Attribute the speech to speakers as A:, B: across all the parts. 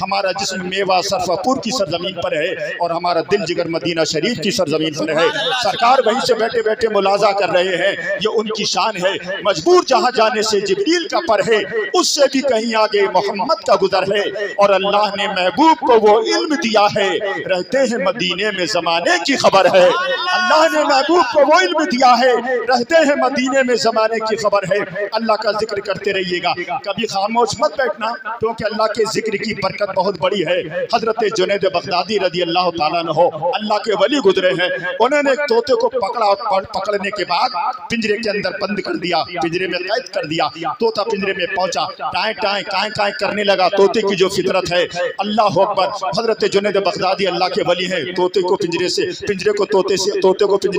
A: ہمارا جسم میوہ سرفپور کی سرزمین پر ہے اور ہمارا دل جگر مدینہ شریف کی سرزمین پر ہے۔ سرکار وہیں سے بیٹھے بیٹھے ملاحظہ کر رہے ہیں، یہ ان کی شان ہے، مجبور جہاں جانے سے جبریل کا پر ہے، اس سے بھی کہیں آگے محمد کا گزر ہے، اور اللہ نے محبوب کو وہ علم دیا ہے، رہتے ہیں مدینے میں زمانے کی خبر ہے۔ اللہ نے محبوب کو وہ علم دیا ہے، رہتے ہیں مدینے میں زمانے کی خبر ہے۔ اللہ کا ذکر کرتے رہیے گا، کبھی خاموش مت بیٹھنا، کیونکہ اللہ کے ذکر کی برکت بہت بڑی ہے۔ حضرت جنید بغدادی رضی اللہ تعالیٰ عنہ اللہ کے ولی گزرے ہیں، انہوں نے ایک طوطے کو پکڑا، پکڑنے کے بعد پنجرے کے اندر بند کر دیا، پنجرے میں قید کر دیا۔ طوطا پنجرے میں پہنچا، ٹائیں ٹائیں کائیں کائیں کرنے لگا، طوطے کی جو فطرت ہے۔ اللہ اکبر، حضرت جنید بغدادی اللہ کے ولی ہیں، طوطے کو پنجرے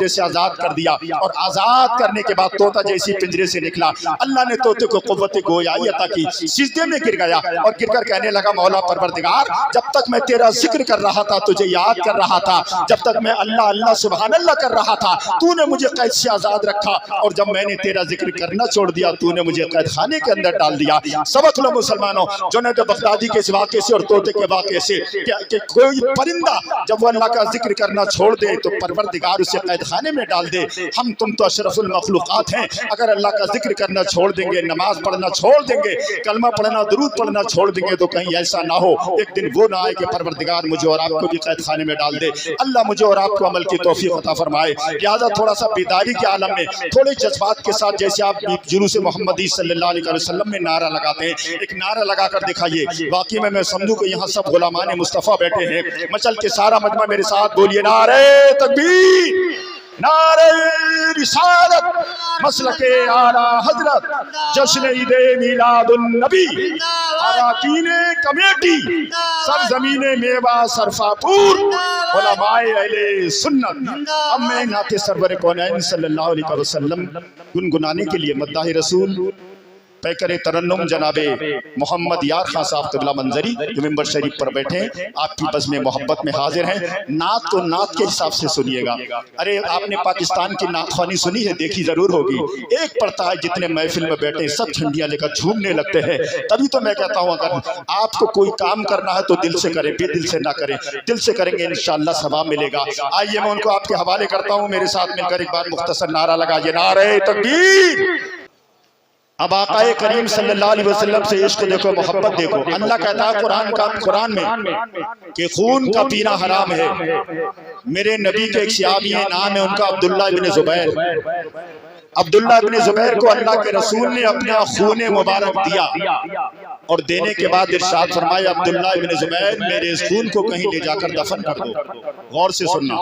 A: سے آزاد کر دیا، اور آزاد کرنے کے بعد طوطا جیسی پنجرے سے نکلا، اللہ نے طوطے کو قوت گویائی عطا کی، سجدے میں گر گیا اور گر کر کہنے لگا، مولا پروردگار، جب تک میں تیرا ذکر کر رہا تھا، تجھے یاد کر رہا تھا، جب تک میں اللہ اللہ سبحان اللہ کر رہا تھا، تو نے مجھے قید سے آزاد رکھا، اور جب میں نے تیرا ذکر کرنا چھوڑ دیا، تو نے مجھے قید خانے کے اندر ڈال دیا۔ سبق لو مسلمانوں جنید بغدادی کے اس واقعے سے اور طوطے کے واقعے سے، کہ کوئی پرندہ جب وہ اللہ کا ذکر کرنا چھوڑ دے تو پروردگار اسے قید خانے میں ڈال دے۔ ہم تم تو اشرف المخلوقات ہیں، اگر اللہ کا ذکر کرنا چھوڑ دیں گے، نماز پڑھنا چھوڑ دیں گے، کلمہ پڑھنا، درود پڑھنا چھوڑ دیں گے، تو کہیں ایسا نہ ہو ایک دن وہ نہ آئے کہ پروردگار مجھے اور آپ کو بھی قید خانے میں ڈال دے۔ اللہ مجھے اور آپ کو عمل کی توفیق عطا فرمائے۔ لہذا تھوڑا سا بیداری کے عالم میں، تھوڑے جذبات کے ساتھ، جیسے آپ جلوس محمدی صلی اللہ علیہ وسلم میں نعرہ لگاتے ہیں، ایک نعرہ لگا کر دکھائیے۔ واقعی میں سمجھوں کہ یہاں سب غلامان مصطفیٰ بیٹھے ہیں، مچل کے سارا مجمع میرے ساتھ بولیے، نعرہ تکبیر، نعرہ رسالت، مسلک اعلیٰ حضرت، جشن عید میلاد النبی، اراکین کمیٹی، سرزمین میوہ سرفاپور، علماء اہل سنت۔ اب میں نعت سرور کونین صلی اللہ علیہ وسلم گنگنانے کے لیے مداح رسول پیکر ترنم جناب محمد یار خان صاحب قبلہ منظری جو ممبر شریف پر بیٹھے ہیں، آپ کی بزم محبت میں حاضر ہیں۔ نعت تو نعت کے حساب سے سنیے گا۔ ارے آپ نے پاکستان کی نعت خوانی سنی ہے، دیکھی ضرور ہوگی، ایک پڑھتا ہے جتنے محفل میں بیٹھے سب جھنڈیاں لے کر جھومنے لگتے ہیں۔ تبھی تو میں کہتا ہوں اگر آپ کو کوئی کام کرنا ہے تو دل سے کریں، بے دل سے نہ کریں، دل سے کریں گے انشاءاللہ ثواب ملے گا۔ آئیے میں ان کو آپ کے حوالے کرتا ہوں، میرے ساتھ مل کر ایک بار مختصر نعرہ لگائیے، نعرہ تکبیر۔ اب آقا کریم صلی اللہ علیہ وسلم سے عشق دیکھو، محبت دیکھو۔ اللہ کہتا ہے قرآن میں کہ خون کا پینا حرام ہے۔ میرے نبی کے ایک صحابی ہیں، نام ہے ان کا عبداللہ بن زبیر۔ عبداللہ بن زبیر کو اللہ کے رسول نے اپنا خون مبارک دیا، اور دینے کے بعد ارشاد فرمایا، عبداللہ بن زبیر میرے اس خون کو کہیں لے جا کر دفن کر دو۔ غور سے سننا،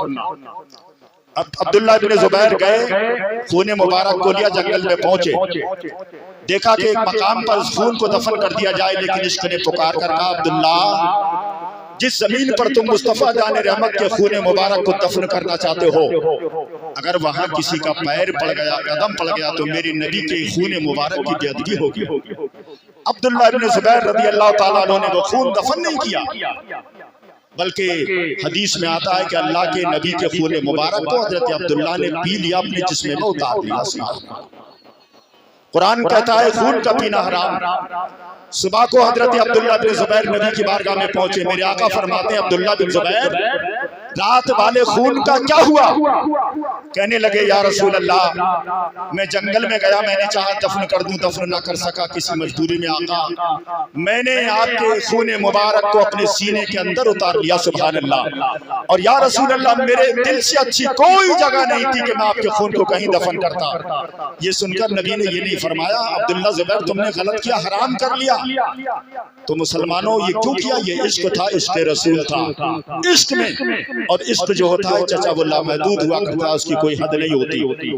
A: عبداللہ بن زبیر گئے، خون مبارک کو لیا، جنگل میں پہنچے، دیکھا کہ ایک مقام پر اس خون کو دفن کر دیا جائے، لیکن عشق نے پکار کر کہا، عبداللہ جس زمین پر تم مصطفیٰ جان رحمت کے خون مبارک کو دفن کرنا چاہتے ہو، اگر وہاں کسی کا پیر پڑ گیا، قدم پڑ گیا، تو میری نبی کے خون مبارک کی بے ادبی ہوگی۔ عبداللہ بن زبیر رضی اللہ تعالیٰ عنہ نے وہ خون دفن نہیں کیا، بلکہ حدیث میں آتا ہے کہ اللہ کے نبی کے خون مبارک کو حضرت عبداللہ نے پی لیا، اپنے جسم میں اتار لیا۔ قرآن کہتا ہے خون کا پینا حرام۔ صبح کو حضرت عبداللہ بن زبیر نبی کی بارگاہ میں پہنچے، میرے آقا فرماتے ہیں، عبداللہ بن زبیر رات والے خون کا کیا ہوا؟ کہنے لگے، یا رسول اللہ میں جنگل میں گیا، میں نے چاہا دفن کر دوں، دفن نہ کر سکا کسی مجبوری میں آقا، میں نے آپ کے خون مبارک کو اپنے سینے کے اندر اتار لیا، سبحان اللہ۔ اور یا رسول اللہ میرے دل سے اچھی کوئی جگہ نہیں تھی کہ میں آپ کے خون کو کہیں دفن کرتا۔ یہ سن کر نبی نے یہ نہیں فرمایا، عبداللہ زبیر تم نے غلط کیا، حرام کر لیا۔ تو مسلمانوں یہ کیوں کیا؟ یہ عشق تھا، عشق رسول تھا۔ عشق میں، اور عشق جو ہوتا ہے چچا وہ لامحدود ہوا کرتا ہے، اس کی کوئی حد نہیں ہوتی۔